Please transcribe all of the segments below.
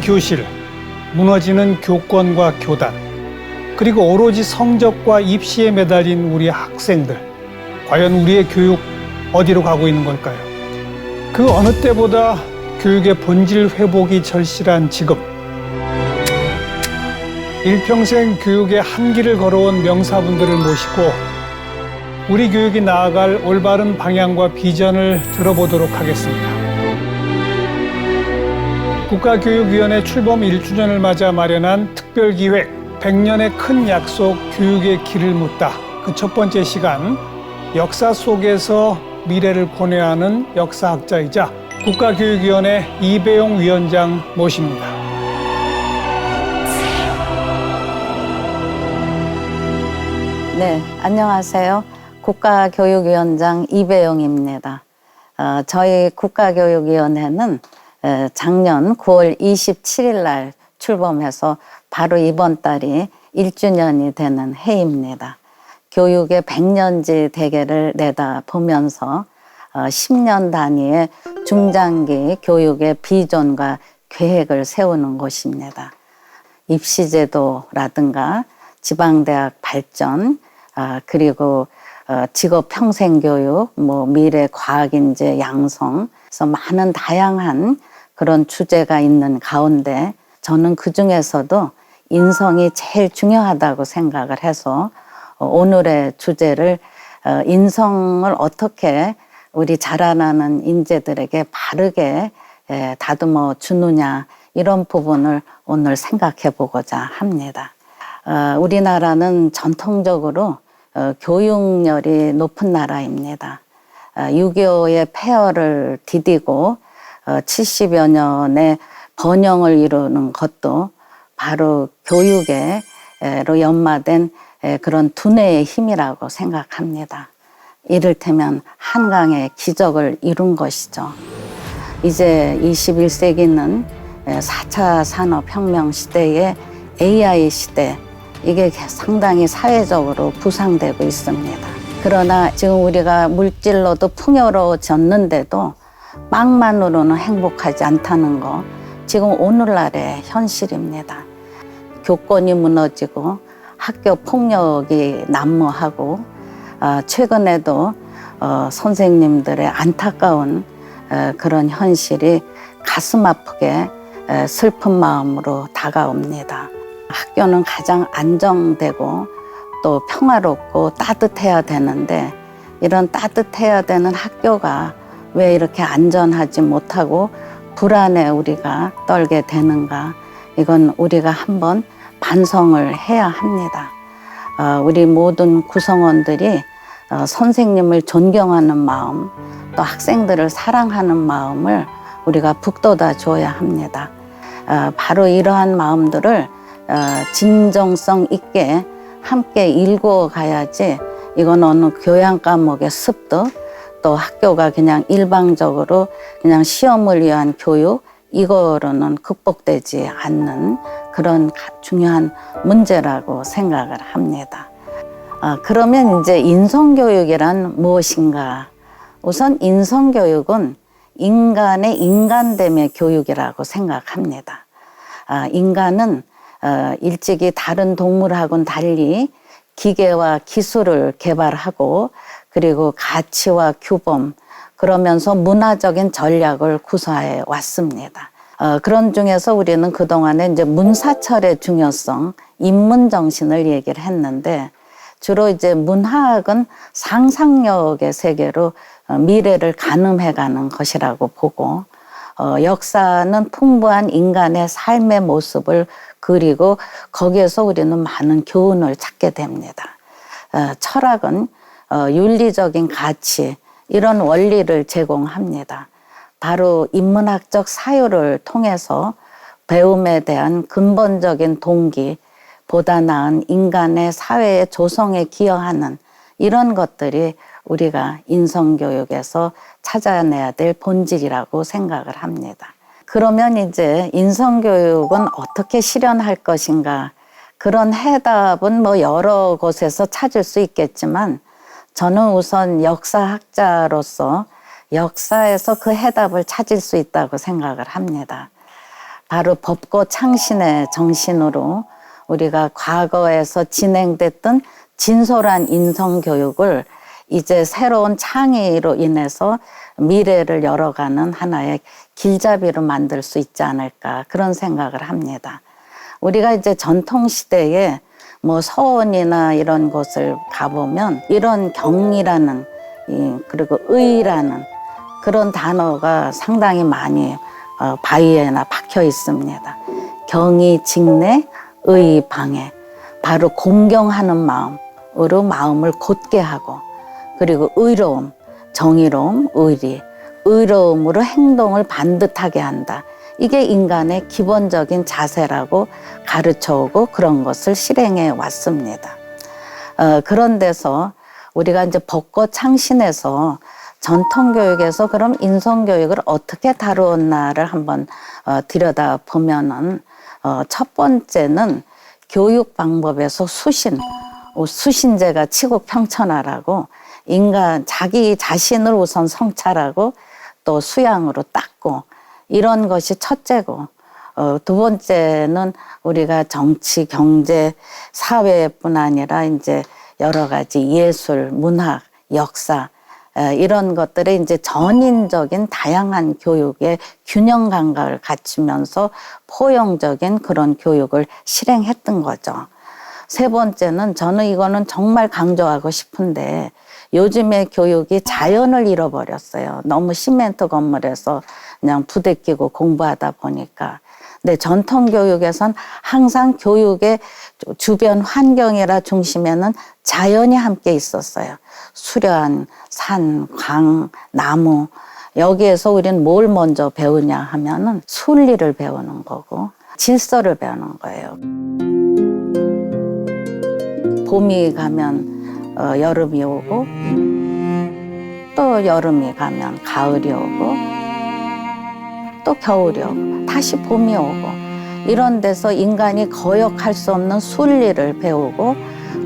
교실, 무너지는 교권과 교단, 그리고 오로지 성적과 입시에 매달린 우리 학생들. 과연 우리의 교육 어디로 가고 있는 걸까요? 그 어느 때보다 교육의 본질 회복이 절실한 지금. 일평생 교육의 한 길을 걸어온 명사분들을 모시고 우리 교육이 나아갈 올바른 방향과 비전을 들어보도록 하겠습니다. 국가교육위원회 출범 1주년을 맞아 마련한 특별기획 100년의 큰 약속 교육의 길을 묻다. 그 첫 번째 시간, 역사 속에서 미래를 고뇌하는 역사학자이자 국가교육위원회 이배용 위원장 모십니다. 네, 안녕하세요. 국가교육위원장 이배용입니다. 저희 국가교육위원회는 작년 9월 27일 날 출범해서 바로 이번 달이 1주년이 되는 해입니다. 교육의 100년지 대계를 내다보면서 10년 단위의 중장기 교육의 비전과 계획을 세우는 곳입니다. 입시제도라든가 지방대학 발전, 그리고 직업 평생교육, 미래 과학인재 양성, 그래서 많은 다양한 그런 주제가 있는 가운데 저는 그 중에서도 인성이 제일 중요하다고 생각을 해서 오늘의 주제를 인성을 어떻게 우리 자라나는 인재들에게 바르게 다듬어 주느냐 이런 부분을 오늘 생각해 보고자 합니다. 우리나라는 전통적으로 교육열이 높은 나라입니다. 6.25의 폐허를 디디고 70여 년의 번영을 이루는 것도 바로 교육으로 연마된 그런 두뇌의 힘이라고 생각합니다. 이를테면 한강의 기적을 이룬 것이죠. 이제 21세기는 4차 산업혁명 시대의 AI 시대, 이게 상당히 사회적으로 부상되고 있습니다. 그러나 지금 우리가 물질로도 풍요로워졌는데도 빵만으로는 행복하지 않다는 거, 지금 오늘날의 현실입니다. 교권이 무너지고 학교 폭력이 난무하고 최근에도 선생님들의 안타까운 그런 현실이 가슴 아프게 슬픈 마음으로 다가옵니다. 학교는 가장 안정되고 또 평화롭고 따뜻해야 되는데 이런 따뜻해야 되는 학교가 왜 이렇게 안전하지 못하고 불안에 우리가 떨게 되는가, 이건 우리가 한번 반성을 해야 합니다. 우리 모든 구성원들이 선생님을 존경하는 마음, 또 학생들을 사랑하는 마음을 우리가 북돋아 줘야 합니다. 바로 이러한 마음들을 진정성 있게 함께 일구어 가야지, 이건 어느 교양 과목의 습득, 또 학교가 그냥 일방적으로 그냥 시험을 위한 교육, 이거로는 극복되지 않는 그런 중요한 문제라고 생각을 합니다. 그러면 이제 인성교육이란 무엇인가? 우선 인성교육은 인간의 인간됨의 교육이라고 생각합니다. 인간은 일찍이 다른 동물하고는 달리 기계와 기술을 개발하고 그리고 가치와 규범, 그러면서 문화적인 전략을 구사해 왔습니다. 그런 중에서 우리는 그동안에 이제 문사철의 중요성, 인문정신을 얘기를 했는데, 주로 이제 문화학은 상상력의 세계로 미래를 가늠해가는 것이라고 보고, 역사는 풍부한 인간의 삶의 모습을 그리고 거기에서 우리는 많은 교훈을 찾게 됩니다. 철학은 윤리적인 가치, 이런 원리를 제공합니다. 바로 인문학적 사유를 통해서 배움에 대한 근본적인 동기, 보다 나은 인간의 사회의 조성에 기여하는 이런 것들이 우리가 인성교육에서 찾아내야 될 본질이라고 생각을 합니다. 그러면 이제 인성교육은 어떻게 실현할 것인가? 그런 해답은 여러 곳에서 찾을 수 있겠지만 저는 우선 역사학자로서 역사에서 그 해답을 찾을 수 있다고 생각을 합니다. 바로 법고 창신의 정신으로 우리가 과거에서 진행됐던 진솔한 인성교육을 이제 새로운 창의로 인해서 미래를 열어가는 하나의 길잡이로 만들 수 있지 않을까 그런 생각을 합니다. 우리가 이제 전통시대에 뭐 서원이나 이런 곳을 가보면 이런 경이라는 그리고 의라는 그런 단어가 상당히 많이 바위에나 박혀 있습니다. 경이, 직내, 의, 방해. 바로 공경하는 마음으로 마음을 곧게 하고 그리고 의로움, 정의로움, 의리. 의로움으로 행동을 반듯하게 한다. 이게 인간의 기본적인 자세라고 가르쳐오고 그런 것을 실행해 왔습니다. 그런 데서 우리가 이제 법고 창신에서 전통교육에서 그럼 인성교육을 어떻게 다루었나를 한번 들여다보면은 첫 번째는 교육 방법에서 수신제가 치국평천하라고 인간 자기 자신을 우선 성찰하고 또 수양으로 닦고 이런 것이 첫째고 두 번째는 우리가 정치, 경제, 사회뿐 아니라 이제 여러 가지 예술, 문학, 역사 이런 것들의 이제 전인적인 다양한 교육의 균형 감각을 갖추면서 포용적인 그런 교육을 실행했던 거죠. 세 번째는 저는 이거는 정말 강조하고 싶은데 요즘의 교육이 자연을 잃어버렸어요. 너무 시멘트 건물에서 그냥 부대끼고 공부하다 보니까. 근데 전통 교육에선 항상 교육의 주변 환경이라 중심에는 자연이 함께 있었어요. 수련, 산, 광, 나무. 여기에서 우리는 뭘 먼저 배우냐 하면은 순리를 배우는 거고 질서를 배우는 거예요. 봄이 가면 여름이 오고 또 여름이 가면 가을이 오고 또 겨울이 오고 다시 봄이 오고 이런 데서 인간이 거역할 수 없는 순리를 배우고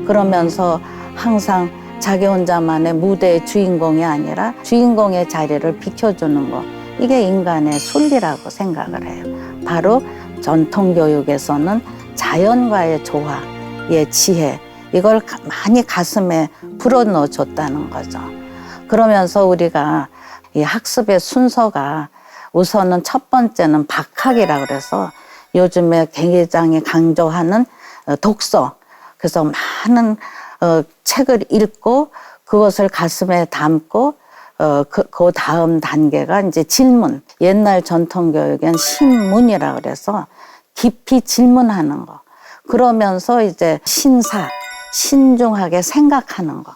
그러면서 항상 자기 혼자만의 무대의 주인공이 아니라 주인공의 자리를 비켜주는 것 이게 인간의 순리라고 생각을 해요. 바로 전통교육에서는 자연과의 조화의 지혜 이걸 많이 가슴에 불어넣어 줬다는 거죠. 그러면서 우리가 이 학습의 순서가 우선은 첫 번째는 박학이라 그래서 요즘에 굉장히 강조하는 독서. 그래서 많은 책을 읽고 그것을 가슴에 담고 그 다음 단계가 이제 질문. 옛날 전통교육엔 신문이라 그래서 깊이 질문하는 거. 그러면서 이제 신사, 신중하게 생각하는 거.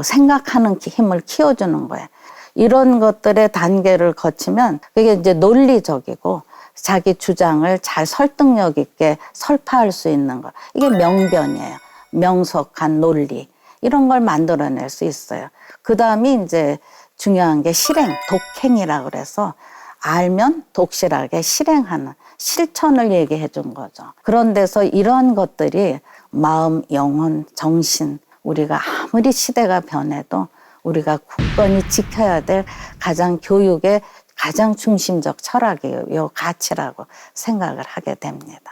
생각하는 힘을 키워주는 거예요. 이런 것들의 단계를 거치면 그게 이제 논리적이고 자기 주장을 잘 설득력 있게 설파할 수 있는 거. 이게 명변이에요. 명석한 논리. 이런 걸 만들어낼 수 있어요. 그 다음이 이제 중요한 게 실행, 독행이라고 그래서 알면 독실하게 실행하는 실천을 얘기해 준 거죠. 그런 데서 이런 것들이 마음, 영혼, 정신, 우리가 아무리 시대가 변해도 우리가 굳건히 지켜야 될 가장 교육의 가장 중심적 철학이요 가치라고 생각을 하게 됩니다.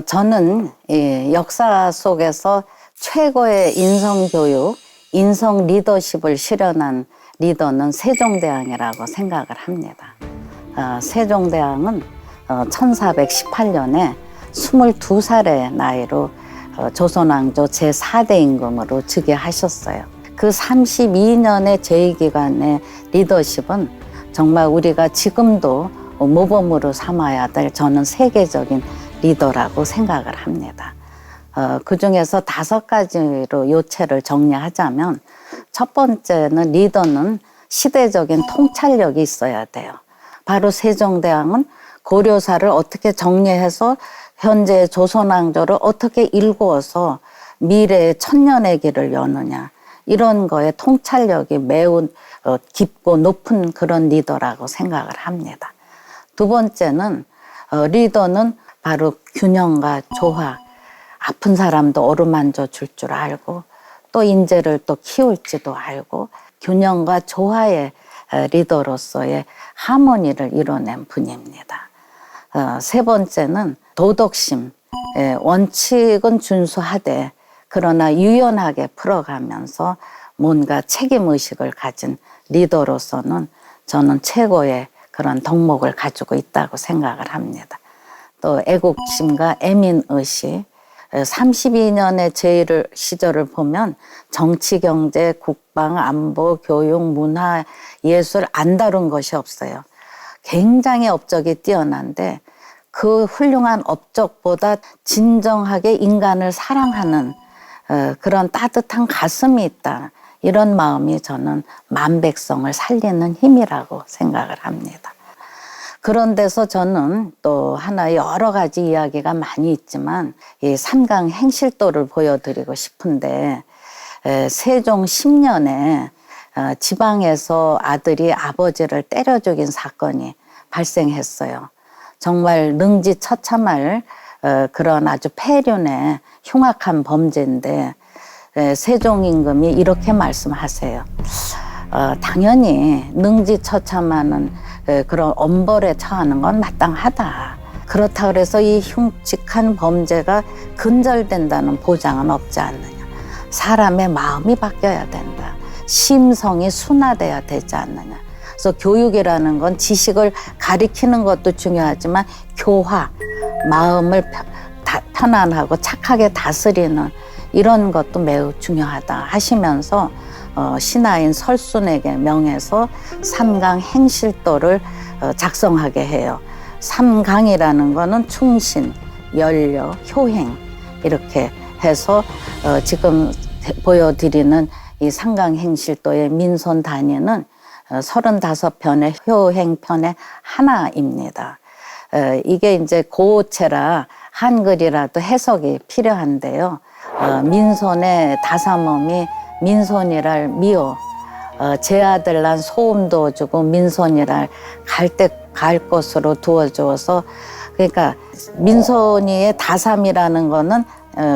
저는 이 역사 속에서 최고의 인성교육, 인성 리더십을 실현한 리더는 세종대왕이라고 생각을 합니다. 세종대왕은 1418년에 22살의 나이로 조선왕조 제4대 임금으로 즉위하셨어요. 그 32년의 재위기간의 리더십은 정말 우리가 지금도 모범으로 삼아야 될 저는 세계적인 리더라고 생각을 합니다. 그 중에서 5가지로 요체를 정리하자면 첫 번째는 리더는 시대적인 통찰력이 있어야 돼요. 바로 세종대왕은 고려사를 어떻게 정리해서 현재 조선왕조를 어떻게 일구어서 미래의 천년의 길을 여느냐 이런 거에 통찰력이 매우 깊고 높은 그런 리더라고 생각을 합니다. 두 번째는 리더는 바로 균형과 조화, 아픈 사람도 어루만져 줄 줄 알고 또 인재를 또 키울지도 알고 균형과 조화의 리더로서의 하모니를 이뤄낸 분입니다. 세 번째는 도덕심. 원칙은 준수하되 그러나 유연하게 풀어가면서 뭔가 책임의식을 가진 리더로서는 저는 최고의 그런 덕목을 가지고 있다고 생각을 합니다. 또 애국심과 애민의식, 32년의 제 시절을 보면 정치, 경제, 국방, 안보, 교육, 문화, 예술 안 다룬 것이 없어요. 굉장히 업적이 뛰어난데 그 훌륭한 업적보다 진정하게 인간을 사랑하는 그런 따뜻한 가슴이 있다. 이런 마음이 저는 만백성을 살리는 힘이라고 생각을 합니다. 그런 데서 저는 또 하나 여러 가지 이야기가 많이 있지만 이 삼강 행실도를 보여드리고 싶은데 세종 10년에 지방에서 아들이 아버지를 때려 죽인 사건이 발생했어요. 정말 능지처참할 그런 아주 폐륜의 흉악한 범죄인데 세종 임금이 이렇게 말씀하세요. 당연히 능지처참하는 그런 엄벌에 처하는 건 마땅하다. 그렇다 그래서 이 흉측한 범죄가 근절된다는 보장은 없지 않느냐. 사람의 마음이 바뀌어야 된다. 심성이 순화돼야 되지 않느냐. 그래서 교육이라는 건 지식을 가리키는 것도 중요하지만 교화, 마음을 편안하고 착하게 다스리는 이런 것도 매우 중요하다 하시면서 신하인 설순에게 명해서 삼강 행실도를 작성하게 해요. 삼강이라는 거는 충신, 연려, 효행 이렇게 해서 지금 보여드리는 이 삼강 행실도의 민손 단위는 35편의 효행편의 하나입니다. 이게 이제 고체라 한글이라도 해석이 필요한데요. 민손의 다사mom이 민손이랄 미호, 제 아들 난 소음도 주고 민손이랄 갈 곳으로 두어주어서 그러니까 민손이의 다삼이라는 거는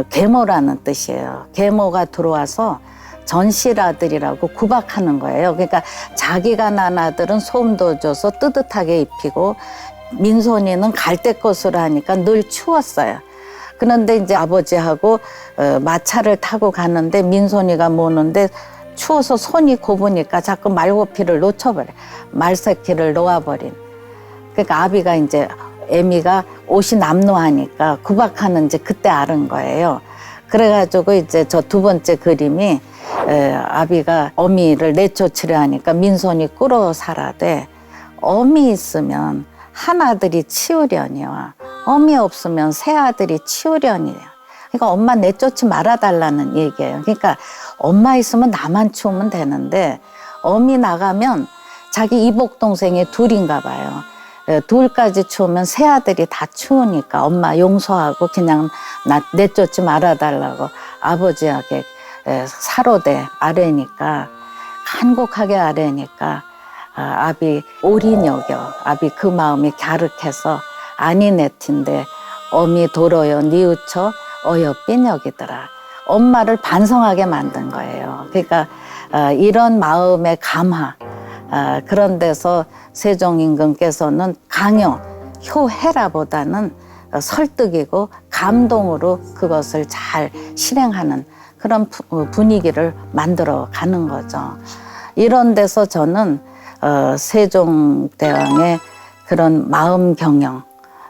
계모라는 뜻이에요. 계모가 들어와서 전실아들이라고 구박하는 거예요. 그러니까 자기가 난 아들은 소음도 줘서 뜨뜻하게 입히고 민손이는 갈대꽃으로 하니까 늘 추웠어요. 그런데 이제 아버지하고 마차를 타고 가는데 민손이가 모는데 추워서 손이 곱으니까 자꾸 말고피를 놓쳐버려. 말새끼를 놓아버린. 그러니까 아비가 이제 애미가 옷이 남노하니까 구박하는지 그때 알은 거예요. 그래가지고 이제 저 두 번째 그림이 아비가 어미를 내쫓으려 하니까 민손이 꿇어 살아되 어미 있으면 한 아들이 치우려니와 어미 없으면 새 아들이 치우려니와. 그러니까 엄마 내쫓지 말아달라는 얘기예요. 그러니까 엄마 있으면 나만 치우면 되는데 어미 나가면 자기 이복 동생이 둘인가 봐요. 둘까지 치우면 새 아들이 다 치우니까 엄마 용서하고 그냥 나 내쫓지 말아달라고 아버지에게 사로돼 아래니까 간곡하게 아래니까 아비 오린 여겨. 아비 그 마음이 갸륵해서 아니 내틴데 어미 도로여 니우쳐 어여빈 여기더라. 엄마를 반성하게 만든 거예요. 그러니까 이런 마음의 감화, 그런 데서 세종 임금께서는 강요, 효해라보다는 설득이고 감동으로 그것을 잘 실행하는 그런 분위기를 만들어 가는 거죠. 이런 데서 저는 세종대왕의 그런 마음 경영,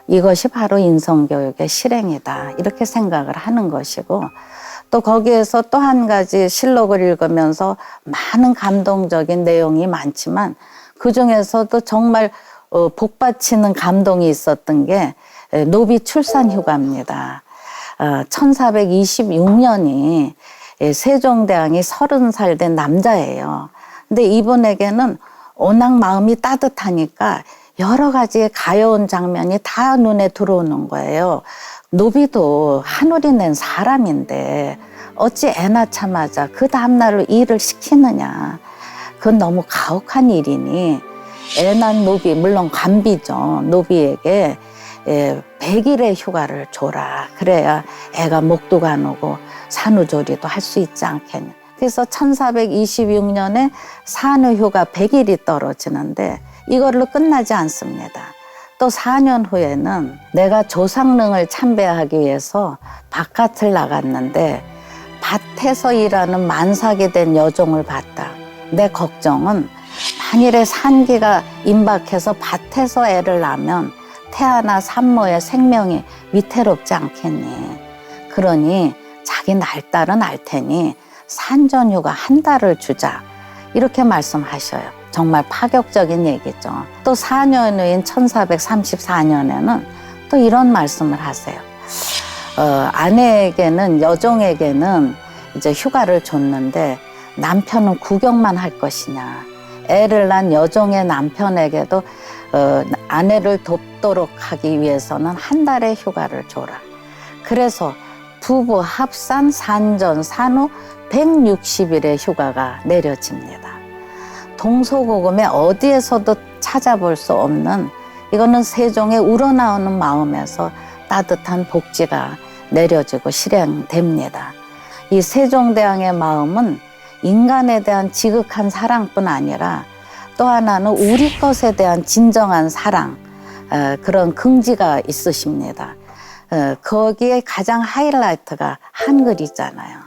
이것이 바로 인성교육의 실행이다 이렇게 생각을 하는 것이고, 또 거기에서 또 한 가지 실록을 읽으면서 많은 감동적인 내용이 많지만 그중에서도 정말 복받치는 감동이 있었던 게 노비 출산 휴가입니다. 1426년이 세종대왕이 30살 된 남자예요. 근데 이분에게는 워낙 마음이 따뜻하니까 여러 가지의 가여운 장면이 다 눈에 들어오는 거예요. 노비도 하늘이 낸 사람인데 어찌 애 낳자마자 그 다음날로 일을 시키느냐. 그건 너무 가혹한 일이니 애 낳은 노비, 물론 관비죠. 노비에게 100일의 휴가를 줘라. 그래야 애가 목도 가누고 산후조리도 할 수 있지 않겠냐. 그래서 1426년에 산후휴가 100일이 떨어지는데 이걸로 끝나지 않습니다. 또 4년 후에는 내가 조상릉을 참배하기 위해서 바깥을 나갔는데 밭에서 일하는 만삭이 된 여종을 봤다. 내 걱정은 만일에 산기가 임박해서 밭에서 애를 낳으면 태아나 산모의 생명이 위태롭지 않겠니. 그러니 자기 날딸은 알 테니 산전휴가 한 달을 주자. 이렇게 말씀하셔요. 정말 파격적인 얘기죠. 또 4년 후인 1434년에는 또 이런 말씀을 하세요. 아내에게는, 여종에게는 이제 휴가를 줬는데 남편은 구경만 할 것이냐. 애를 낳은 여종의 남편에게도 아내를 돕도록 하기 위해서는 한 달의 휴가를 줘라. 그래서 부부 합산 산전 산후 160일의 휴가가 내려집니다. 동서고금에 어디에서도 찾아볼 수 없는, 이거는 세종의 우러나오는 마음에서 따뜻한 복지가 내려지고 실행됩니다. 이 세종대왕의 마음은 인간에 대한 지극한 사랑뿐 아니라 또 하나는 우리 것에 대한 진정한 사랑, 그런 긍지가 있으십니다. 거기에 가장 하이라이트가 한글이잖아요.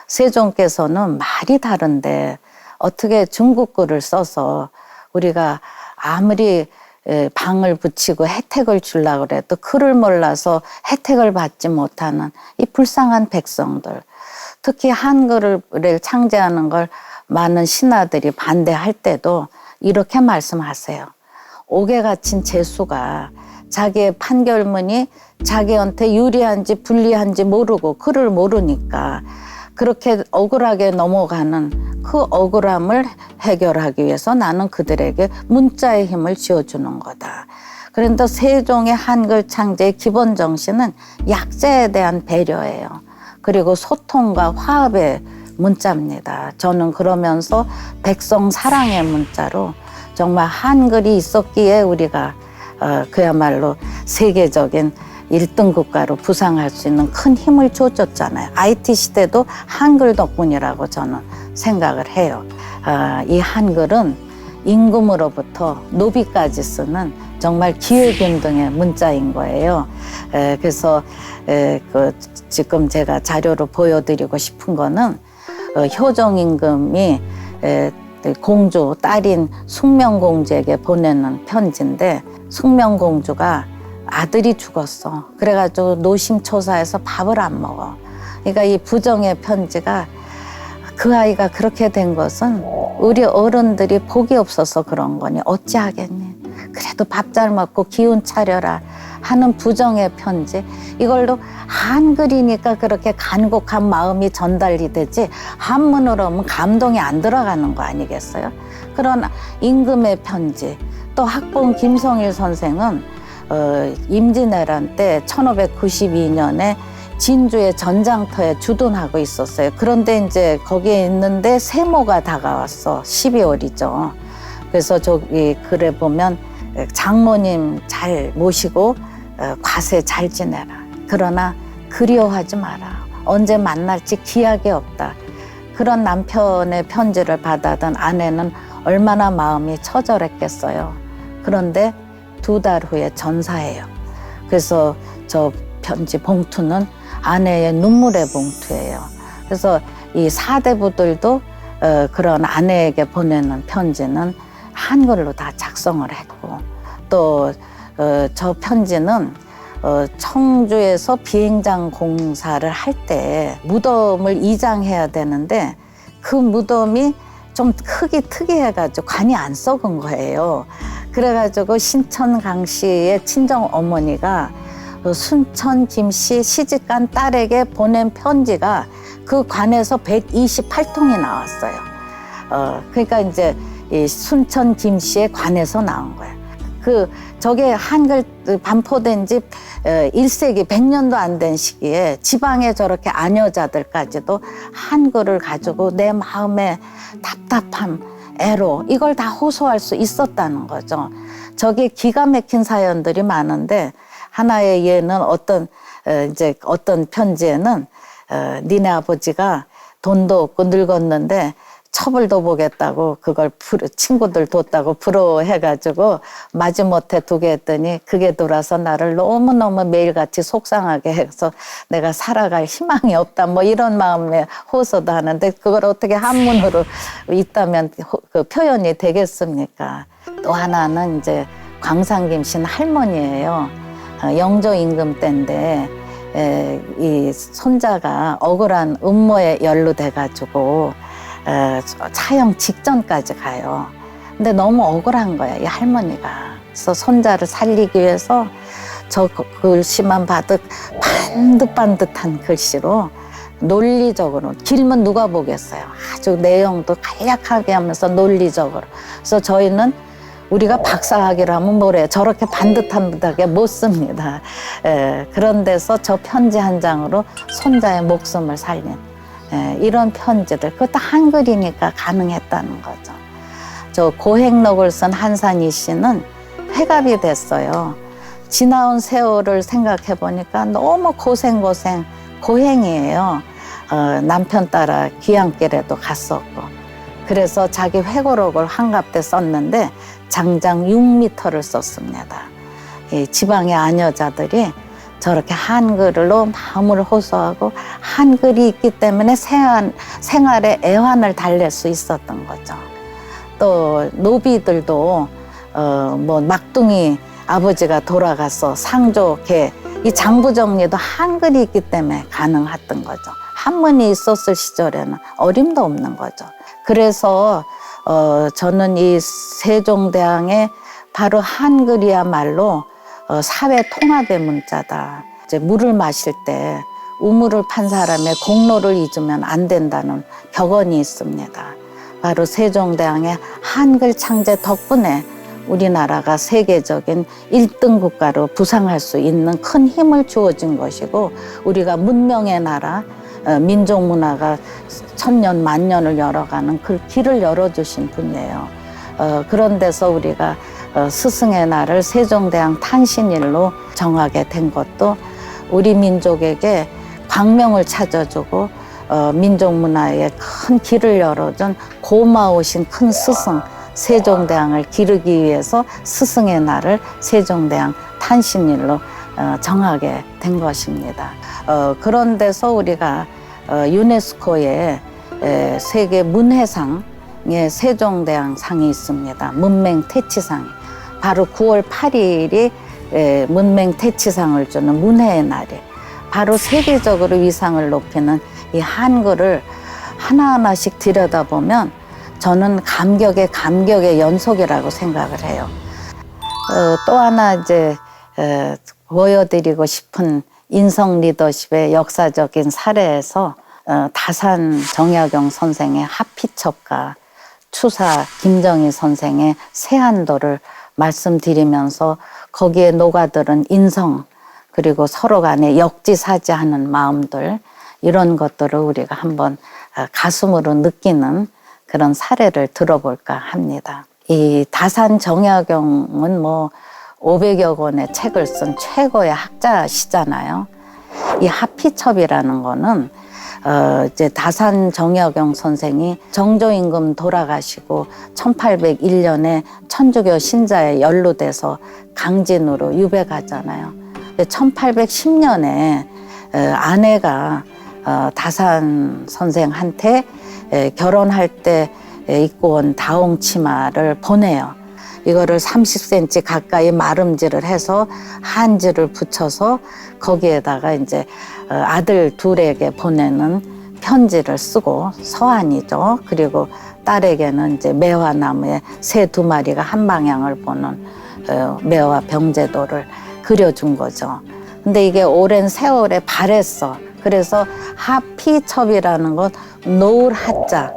세종께서는 말이 다른데 어떻게 중국글을 써서 우리가 아무리 방을 붙이고 혜택을 주려고 해도 글을 몰라서 혜택을 받지 못하는 이 불쌍한 백성들, 특히 한글을 창제하는 걸 많은 신하들이 반대할 때도 이렇게 말씀하세요. 옥에 갇힌 죄수가 자기의 판결문이 자기한테 유리한지 불리한지 모르고 글을 모르니까 그렇게 억울하게 넘어가는 그 억울함을 해결하기 위해서 나는 그들에게 문자의 힘을 쥐어주는 거다. 그런데 세종의 한글 창제의 기본 정신은 약자에 대한 배려예요. 그리고 소통과 화합의 문자입니다. 저는 그러면서 백성 사랑의 문자로 정말 한글이 있었기에 우리가 그야말로 세계적인 1등 국가로 부상할 수 있는 큰 힘을 줬잖아요. IT 시대도 한글 덕분이라고 저는 생각을 해요. 이 한글은 임금으로부터 노비까지 쓰는 정말 기회균등의 문자인 거예요. 그래서 지금 제가 자료로 보여드리고 싶은 거는 효종 임금이 공주 딸인 숙명공주에게 보내는 편지인데, 숙명공주가 아들이 죽었어. 그래가지고 노심초사해서 밥을 안 먹어. 그러니까 이 부정의 편지가, 그 아이가 그렇게 된 것은 우리 어른들이 복이 없어서 그런 거니 어찌하겠니. 그래도 밥 잘 먹고 기운 차려라 하는 부정의 편지, 이걸로 한글이니까 그렇게 간곡한 마음이 전달이 되지 한문으로 하면 감동이 안 들어가는 거 아니겠어요? 그런 임금의 편지. 또 학봉 김성일 선생은 임진왜란 때 1592년에 진주의 전장터에 주둔하고 있었어요. 그런데 이제 거기에 있는데 세모가 다가왔어. 12월이죠. 그래서 저기 글에 보면 장모님 잘 모시고 과세 잘 지내라. 그러나 그리워하지 마라. 언제 만날지 기약이 없다. 그런 남편의 편지를 받아든 아내는 얼마나 마음이 처절했겠어요. 그런데 2달 후에 전사해요. 그래서 저 편지 봉투는 아내의 눈물의 봉투예요. 그래서 이 사대부들도 그런 아내에게 보내는 편지는 한글로 다 작성을 했고, 또 저 편지는 청주에서 비행장 공사를 할 때 무덤을 이장해야 되는데 그 무덤이 좀 흙이 특이해가지고 관이 안 썩은 거예요. 그래가지고 신천 강씨의 친정 어머니가 순천 김씨 시집간 딸에게 보낸 편지가 그 관에서 128통이 나왔어요. 그러니까 이제 이 순천 김씨의 관에서 나온 거예요. 저게 한글 반포된 지 1세기 100년도 안 된 시기에 지방에 저렇게 아녀자들까지도 한글을 가지고 내 마음의 답답함, 애로 이걸 다 호소할 수 있었다는 거죠. 저게 기가 막힌 사연들이 많은데, 하나의 예는 어떤 편지에는 니네 아버지가 돈도 없고 늙었는데 처벌도 보겠다고 그걸 친구들 뒀다고 부러워해가지고 마지못해 두게 했더니 그게 돌아서 나를 너무너무 매일같이 속상하게 해서 내가 살아갈 희망이 없다 뭐 이런 마음에 호소도 하는데 그걸 어떻게 한문으로 있다면 그 표현이 되겠습니까? 또 하나는 이제 광산김신 할머니예요. 영조 임금 때인데 이 손자가 억울한 음모에 연루돼가지고 차형 직전까지 가요. 근데 너무 억울한 거야, 이 할머니가. 그래서 손자를 살리기 위해서 저 글씨만 봐도 반듯반듯한 글씨로 논리적으로, 길면 누가 보겠어요. 아주 내용도 간략하게 하면서 논리적으로. 그래서 저희는 우리가 박사학위를 하면 뭐래, 저렇게 반듯반듯하게 못 씁니다. 그런 데서 저 편지 한 장으로 손자의 목숨을 살린 이런 편지들, 그것도 한글이니까 가능했다는 거죠. 저 고행록을 쓴 한산희 씨는 회갑이 됐어요. 지나온 세월을 생각해 보니까 너무 고행이에요. 남편 따라 귀향길에도 갔었고. 그래서 자기 회고록을 한갑대 썼는데 장장 6m를 썼습니다. 이 지방의 아녀자들이 저렇게 한글로 마음을 호소하고 한글이 있기 때문에 생활의 애환을 달랠 수 있었던 거죠. 또 노비들도 뭐 막둥이 아버지가 돌아가서 상조계 이 장부 정리도 한글이 있기 때문에 가능했던 거죠. 한문이 있었을 시절에는 어림도 없는 거죠. 그래서 저는 이 세종대왕의 바로 한글이야말로 사회 통합의 문자다. 이제 물을 마실 때 우물을 판 사람의 공로를 잊으면 안 된다는 격언이 있습니다. 바로 세종대왕의 한글 창제 덕분에 우리나라가 세계적인 1등 국가로 부상할 수 있는 큰 힘을 주어진 것이고, 우리가 문명의 나라, 민족 문화가 천년 만년을 열어가는 그 길을 열어주신 분이에요. 그런 데서 우리가 스승의 날을 세종대왕 탄신일로 정하게 된 것도 우리 민족에게 광명을 찾아주고 민족 문화에 큰 길을 열어준 고마우신 큰 스승 세종대왕을 기르기 위해서 스승의 날을 세종대왕 탄신일로 정하게 된 것입니다. 그런 데서 우리가 유네스코의 세계 문해상에 세종대왕 상이 있습니다. 문맹태치상이. 바로 9월 8일이 문맹태치상을 주는 문해의 날이에요. 바로 세계적으로 위상을 높이는 이 한글을 하나하나씩 들여다보면 저는 감격의 연속이라고 생각을 해요. 또 하나 이제 보여드리고 싶은 인성 리더십의 역사적인 사례에서 다산 정약용 선생의 하피첩과 추사 김정희 선생의 세안도를 말씀드리면서 거기에 녹아들은 인성, 그리고 서로 간에 역지사지하는 마음들, 이런 것들을 우리가 한번 가슴으로 느끼는 그런 사례를 들어볼까 합니다. 이 다산 정약용은 뭐 500여 권의 책을 쓴 최고의 학자시잖아요. 이 하피첩이라는 거는 이제 다산 정약용 선생이 정조임금 돌아가시고 1801년에 천주교 신자에 연루돼서 강진으로 유배가잖아요. 1810년에 아내가 다산 선생한테 결혼할 때 입고 온 다홍 치마를 보내요. 이거를 30cm 가까이 마름질을 해서 한지를 붙여서 거기에다가 이제 아들 둘에게 보내는 편지를 쓰고, 서한이죠. 그리고 딸에게는 이제 매화나무에 새 2마리가 한 방향을 보는 매화 병제도를 그려준 거죠. 근데 이게 오랜 세월에 바랬어. 그래서 하피첩이라는 건 노을 하자,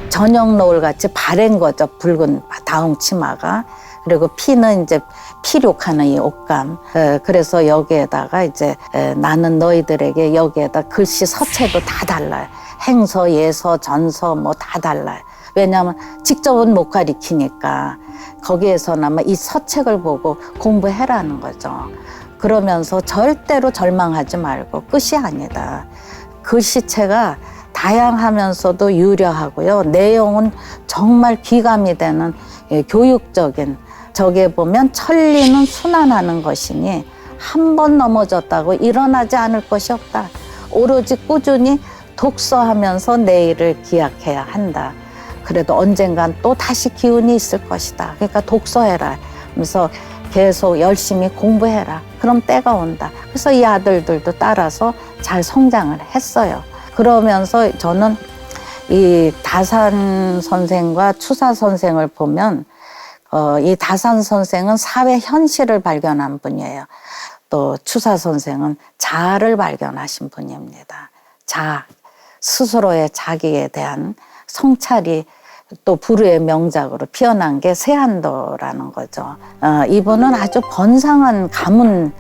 저녁 노을 같이 바랜 거죠. 붉은 다홍 치마가. 그리고 피는 이제 피륙하는 이 옷감. 그래서 여기에다가 이제 나는 너희들에게 여기에다 글씨 서체도 다 달라요. 행서, 예서, 전서 뭐 다 달라요. 왜냐하면 직접은 못 가리키니까 거기에서나마 이 서책을 보고 공부해라는 거죠. 그러면서 절대로 절망하지 말고 끝이 아니다. 글씨체가 다양하면서도 유려하고요. 내용은 정말 귀감이 되는 교육적인, 저기에 보면 천리는 순환하는 것이니 한 번 넘어졌다고 일어나지 않을 것이 없다. 오로지 꾸준히 독서하면서 내일을 기약해야 한다. 그래도 언젠간 또 다시 기운이 있을 것이다. 그러니까 독서해라. 그래서 계속 열심히 공부해라. 그럼 때가 온다. 그래서 이 아들들도 따라서 잘 성장을 했어요. 그러면서 저는 이 다산 선생과 추사 선생을 보면 이 다산 선생은 사회 현실을 발견한 분이에요. 또 추사 선생은 자아를 발견하신 분입니다. 자아, 스스로의 자기에 대한 성찰이 또 불후의 명작으로 피어난 게 세한도라는 거죠. 이분은 아주 번상한 가문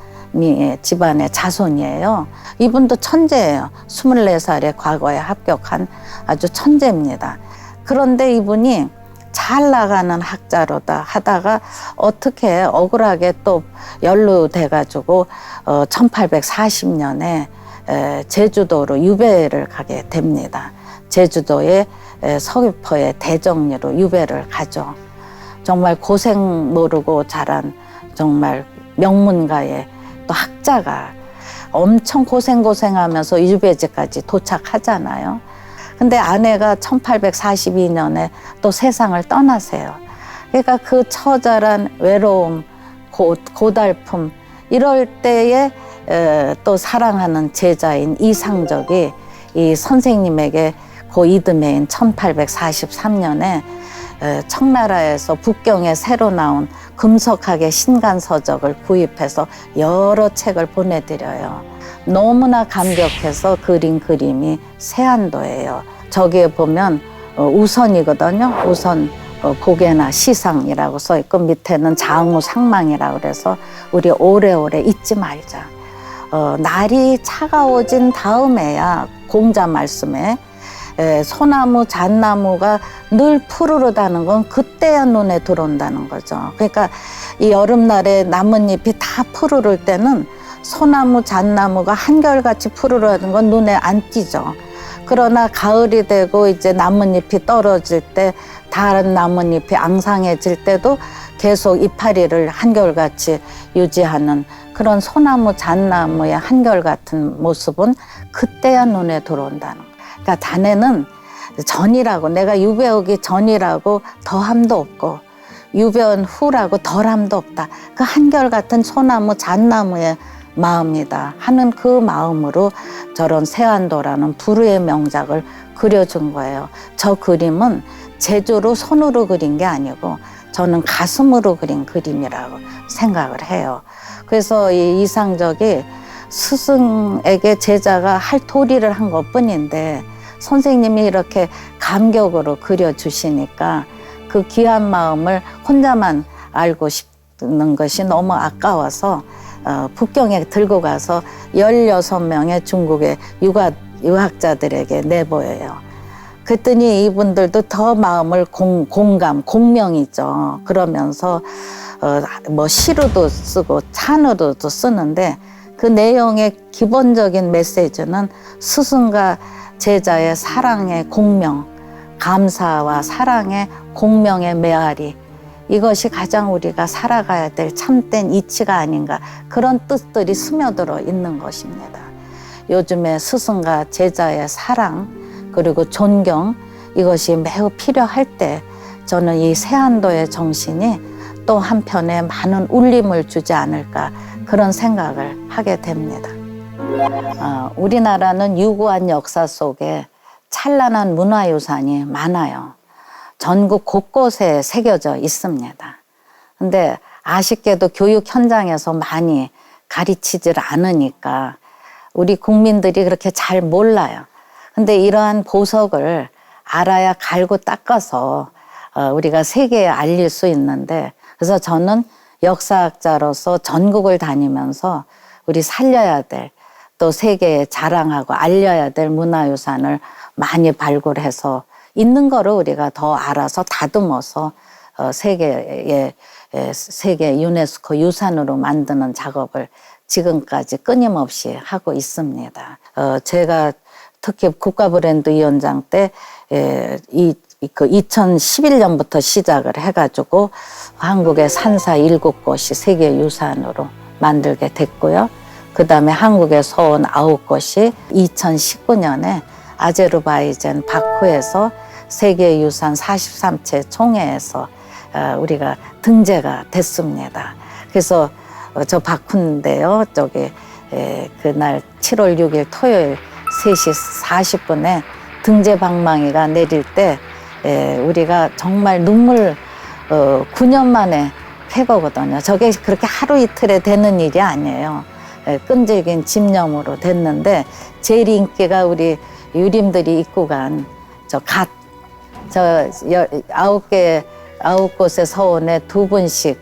집안의 자손이에요. 이분도 천재예요. 24살에 과거에 합격한 아주 천재입니다. 그런데 이분이 잘 나가는 학자로다 하다가 어떻게 억울하게 또 연루돼가지고 1840년에 제주도로 유배를 가게 됩니다. 제주도의 서귀포의 대정리로 유배를 가죠. 정말 고생 모르고 자란 정말 명문가의 또 학자가 엄청 고생하면서 유배지까지 도착하잖아요. 근데 아내가 1842년에 또 세상을 떠나세요. 그러니까 그 처절한 외로움, 고달픔 이럴 때에 또 사랑하는 제자인 이상적이 이 선생님에게 고 이듬해인 1843년에 청나라에서 북경에 새로 나온 금속학의 신간서적을 구입해서 여러 책을 보내드려요. 너무나 감격해서 그린 그림이 세한도예요. 저기에 보면 우선이거든요. 우선 복에나 시상이라고 써있고 밑에는 장우 상망이라고 그래서 우리 오래오래 잊지 말자. 날이 차가워진 다음에야 공자 말씀에 소나무, 잣나무가 늘 푸르르다는 건 그때야 눈에 들어온다는 거죠. 그러니까 이 여름날에 나뭇잎이 다 푸르를 때는 소나무, 잣나무가 한결같이 푸르르하는 건 눈에 안 띄죠. 그러나 가을이 되고 이제 나뭇잎이 떨어질 때 다른 나뭇잎이 앙상해질 때도 계속 이파리를 한결같이 유지하는 그런 소나무, 잣나무의 한결같은 모습은 그때야 눈에 들어온다는 거예요. 그러니까 자네는 전이라고, 내가 유배 오기 전이라고 더함도 없고 유배온 후라고 덜함도 없다. 그 한결같은 소나무, 잣나무의 마음이다 하는 그 마음으로 저런 세한도라는 불후의 명작을 그려준 거예요. 저 그림은 제조로 손으로 그린 게 아니고 저는 가슴으로 그린 그림이라고 생각을 해요. 그래서 이 이상적이 스승에게 제자가 할 도리를 한 것뿐인데 선생님이 이렇게 감격으로 그려주시니까 그 귀한 마음을 혼자만 알고 싶는 것이 너무 아까워서 북경에 들고 가서 16명의 중국의 유학자들에게 내보여요. 그랬더니 이분들도 더 마음을 공명이죠. 그러면서 뭐 시로도 쓰고 찬으로도 쓰는데 그 내용의 기본적인 메시지는 스승과 제자의 사랑의 공명, 감사와 사랑의 공명의 메아리, 이것이 가장 우리가 살아가야 될 참된 이치가 아닌가, 그런 뜻들이 스며들어 있는 것입니다. 요즘에 스승과 제자의 사랑 그리고 존경, 이것이 매우 필요할 때 저는 이 세한도의 정신이 또 한편에 많은 울림을 주지 않을까, 그런 생각을 하게 됩니다. 우리나라는 유구한 역사 속에 찬란한 문화유산이 많아요. 전국 곳곳에 새겨져 있습니다. 근데 아쉽게도 교육 현장에서 많이 가르치질 않으니까 우리 국민들이 그렇게 잘 몰라요. 근데 이러한 보석을 알아야 갈고 닦아서 우리가 세계에 알릴 수 있는데, 그래서 저는 역사학자로서 전국을 다니면서 우리 살려야 될, 또 세계에 자랑하고 알려야 될 문화유산을 많이 발굴해서 있는 거를 우리가 더 알아서 다듬어서 세계 유네스코 유산으로 만드는 작업을 지금까지 끊임없이 하고 있습니다. 제가 특히 국가브랜드위원장 때, 그 2011년부터 시작을 해가지고 한국의 산사 7곳이 세계유산으로 만들게 됐고요. 그 다음에 한국의 서원 9곳이 2019년에 아제르바이잔 바쿠에서 세계유산 43체 총회에서 우리가 등재가 됐습니다. 그래서 저 바쿠인데요. 저기 그날 7월 6일 토요일 3시 40분에 등재 방망이가 내릴 때 우리가 정말 눈물 9년 만에 쾌거거든요. 저게 그렇게 하루 이틀에 되는 일이 아니에요. 끈질긴 집념으로 됐는데 제일 인기가 우리 유림들이 입고 간 저 9곳의 서원에 2분씩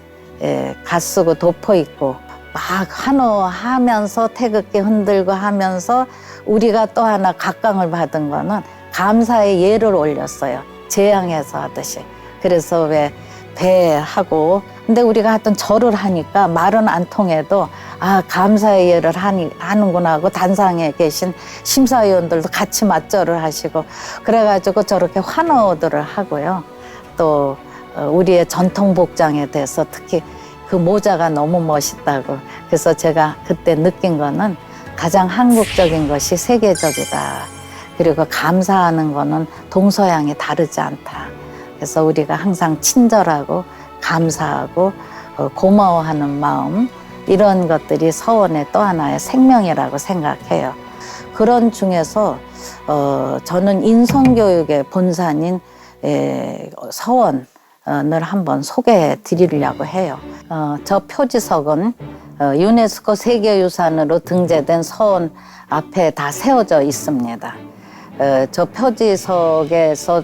갓 쓰고 덮어 있고 막 환호하면서 태극기 흔들고 하면서 우리가 또 하나 각광을 받은 거는 감사의 예를 올렸어요. 재앙에서 하듯이. 그래서 왜 배하고 근데 우리가 하여튼 절을 하니까 말은 안 통해도 감사의 예를 하는구나 하고 단상에 계신 심사위원들도 같이 맞절을 하시고 그래가지고 저렇게 환호들을 하고요. 또 우리의 전통 복장에 대해서 특히 그 모자가 너무 멋있다고. 그래서 제가 그때 느낀 거는 가장 한국적인 것이 세계적이다. 그리고 감사하는 거는 동서양이 다르지 않다. 그래서 우리가 항상 친절하고 감사하고 고마워하는 마음 이런 것들이 서원의 또 하나의 생명이라고 생각해요. 그런 중에서 저는 인성교육의 본산인 서원을 한번 소개해 드리려고 해요. 저 표지석은 유네스코 세계유산으로 등재된 서원 앞에 다 세워져 있습니다. 저 표지석에서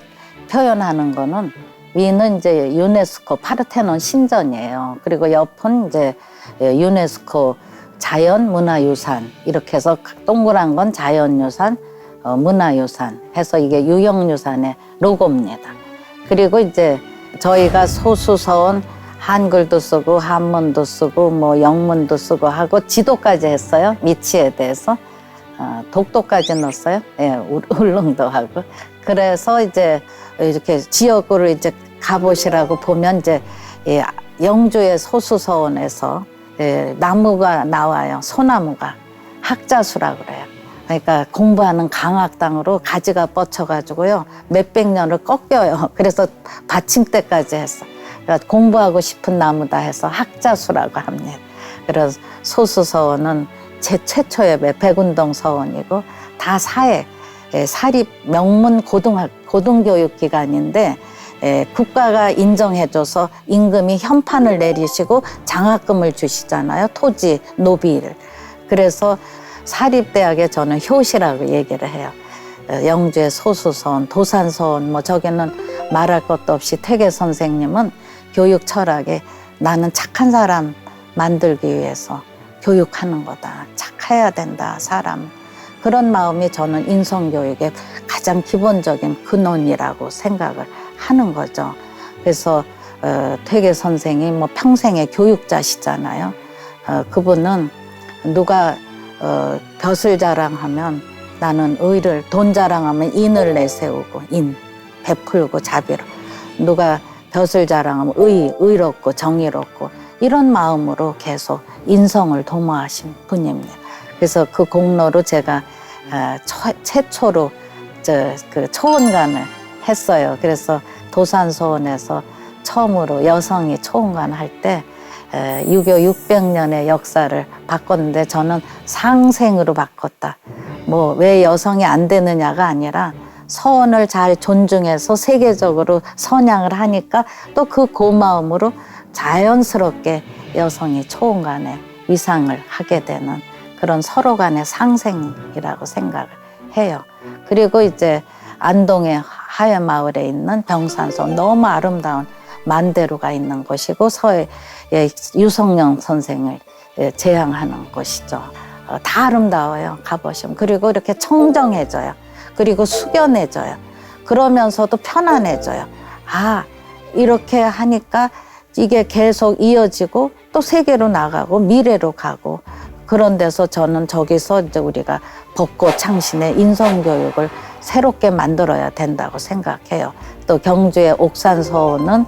표현하는 거는 위는 이제 유네스코 파르테논 신전이에요. 그리고 옆은 이제 유네스코 자연문화유산 이렇게 해서 동그란 건 자연유산, 문화유산 해서 이게 유형유산의 로고입니다. 그리고 이제 저희가 소수서원 한글도 쓰고 한문도 쓰고 뭐 영문도 쓰고 하고 지도까지 했어요. 미치에 대해서. 독도까지 넣었어요. 예, 울릉도 하고. 그래서 이제 이렇게 지역으로 이제 가보시라고 보면 이제 영주의 소수서원에서 나무가 나와요. 소나무가 학자수라고 그래요. 그러니까 공부하는 강학당으로 가지가 뻗쳐가지고요. 몇백 년을 꺾여요. 그래서 받침대까지 했어. 그러니까 공부하고 싶은 나무다 해서 학자수라고 합니다. 그래서 소수서원은 최초의 백운동 서원이고 다 사립 명문 고등교육기관인데 국가가 인정해줘서 임금이 현판을 내리시고 장학금을 주시잖아요. 토지, 노비를. 그래서 사립대학에 저는 효시라고 얘기를 해요. 영주의 소수서원, 도산서원, 뭐 저기는 말할 것도 없이 퇴계 선생님은 교육 철학에 나는 착한 사람 만들기 위해서 교육하는 거다. 착해야 된다, 사람. 그런 마음이 저는 인성교육의 가장 기본적인 근원이라고 생각을 하는 거죠. 그래서 퇴계 선생이 뭐 평생의 교육자시잖아요. 그분은 누가 벼슬 자랑하면 나는 의를, 돈 자랑하면 인을 내세우고 인, 베풀고 자비로. 누가 벼슬 자랑하면 의롭고 정의롭고 이런 마음으로 계속 인성을 도모하신 분입니다. 그래서 그 공로로 제가 최초로 그 초원관을 했어요. 그래서 도산소원에서 처음으로 여성이 초원관 할 때 유교 600년의 역사를 바꿨는데 저는 상생으로 바꿨다. 뭐 왜 여성이 안 되느냐가 아니라 서원을 잘 존중해서 세계적으로 선양을 하니까 또 그 고마움으로 자연스럽게 여성이 초원관에 위상을 하게 되는 그런 서로 간의 상생이라고 생각을 해요. 그리고 이제 안동의 하회마을에 있는 병산소 너무 아름다운 만대루가 있는 곳이고 서해 유성령 선생을 제향하는 곳이죠. 다 아름다워요. 가보시면. 그리고 이렇게 청정해져요. 그리고 숙연해져요. 그러면서도 편안해져요. 이렇게 하니까 이게 계속 이어지고 또 세계로 나가고 미래로 가고 그런 데서 저는 저기서 이제 우리가 벚꽃 창신의 인성교육을 새롭게 만들어야 된다고 생각해요. 또 경주의 옥산서원은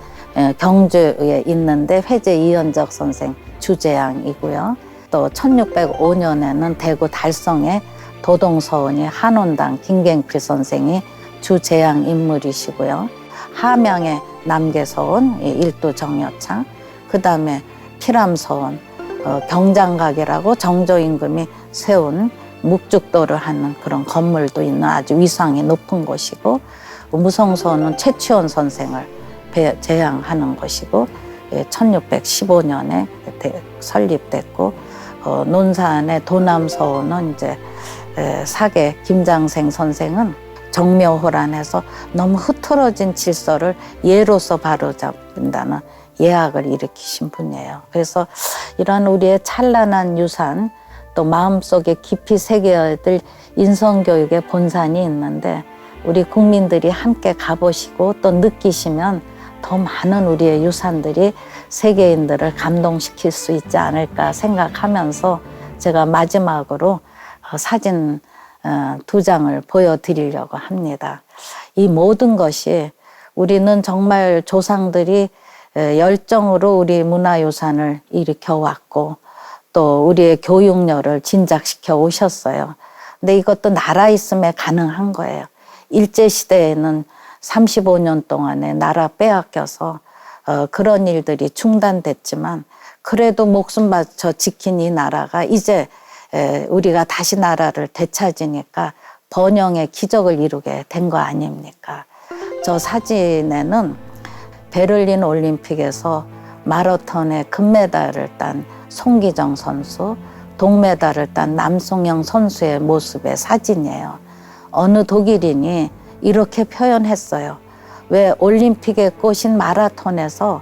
경주에 있는데 회재 이현적 선생 주재양이고요. 또 1605년에는 대구 달성의 도동서원이 한원당 김갱필 선생이 주재양 인물이시고요. 함양의 남계서원 일도 정여창, 그 다음에 피람서원 경장각이라고 정조 임금이 세운 묵죽도를 하는 그런 건물도 있는 아주 위상이 높은 곳이고, 무성서원은 최치원 선생을 제양하는 것이고 1615년에 설립됐고, 논산의 도남서원은 이제 사계 김장생 선생은 정묘호란에서 너무 흐트러진 질서를 예로서 바로잡는다는 예학을 일으키신 분이에요. 그래서 이런 우리의 찬란한 유산, 또 마음속에 깊이 새겨야 될 인성교육의 본산이 있는데, 우리 국민들이 함께 가보시고 또 느끼시면 더 많은 우리의 유산들이 세계인들을 감동시킬 수 있지 않을까 생각하면서 제가 마지막으로 사진 2장을 보여드리려고 합니다. 이 모든 것이 우리는 정말 조상들이 열정으로 우리 문화유산을 일으켜 왔고 또 우리의 교육열을 진작시켜 오셨어요. 근데 이것도 나라 있음에 가능한 거예요. 일제시대에는 35년 동안에 나라 빼앗겨서 그런 일들이 중단됐지만, 그래도 목숨 바쳐 지킨 이 나라가 이제 우리가 다시 나라를 되찾으니까 번영의 기적을 이루게 된 거 아닙니까? 저 사진에는 베를린 올림픽에서 마라톤에 금메달을 딴 송기정 선수, 동메달을 딴 남송영 선수의 모습의 사진이에요. 어느 독일인이 이렇게 표현했어요. 왜 올림픽의 꽃인 마라톤에서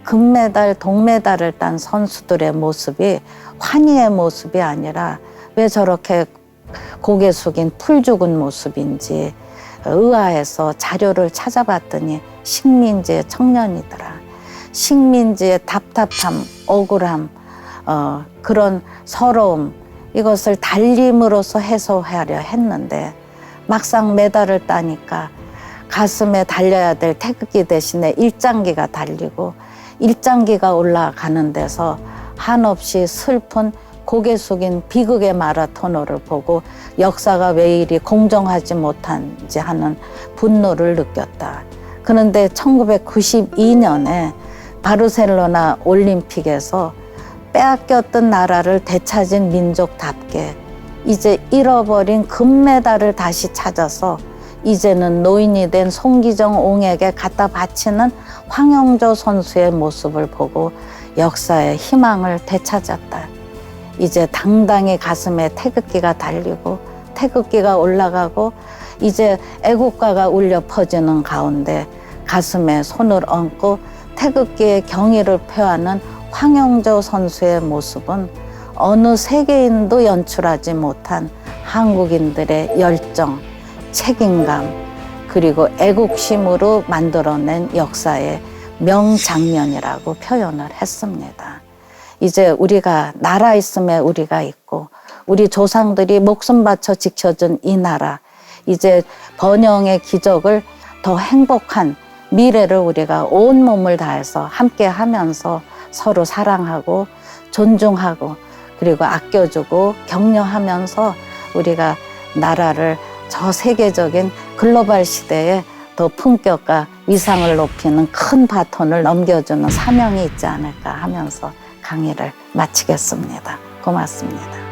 금메달, 동메달을 딴 선수들의 모습이 환희의 모습이 아니라 왜 저렇게 고개 숙인 풀 죽은 모습인지 의아해서 자료를 찾아봤더니 식민지의 청년이더라. 식민지의 답답함, 억울함, 그런 서러움, 이것을 달림으로써 해소하려 했는데 막상 메달을 따니까 가슴에 달려야 될 태극기 대신에 일장기가 달리고, 일장기가 올라가는 데서 한없이 슬픈 고개 숙인 비극의 마라토너를 보고 역사가 왜 이리 공정하지 못한지 하는 분노를 느꼈다. 그런데 1992년에 바르셀로나 올림픽에서 빼앗겼던 나라를 되찾은 민족답게 이제 잃어버린 금메달을 다시 찾아서 이제는 노인이 된 송기정 옹에게 갖다 바치는 황영조 선수의 모습을 보고 역사의 희망을 되찾았다. 이제 당당히 가슴에 태극기가 달리고 태극기가 올라가고 이제 애국가가 울려 퍼지는 가운데 가슴에 손을 얹고 태극기의 경의를 표하는 황영조 선수의 모습은 어느 세계인도 연출하지 못한 한국인들의 열정, 책임감, 그리고 애국심으로 만들어낸 역사의 명장면이라고 표현을 했습니다. 이제 우리가 나라 있음에 우리가 있고 우리 조상들이 목숨 바쳐 지켜준 이 나라, 이제 번영의 기적을 더 행복한 미래를 우리가 온 몸을 다해서 함께 하면서 서로 사랑하고 존중하고 그리고 아껴주고 격려하면서 우리가 나라를 저 세계적인 글로벌 시대에 더 품격과 위상을 높이는 큰 바톤을 넘겨주는 사명이 있지 않을까 하면서 강의를 마치겠습니다. 고맙습니다.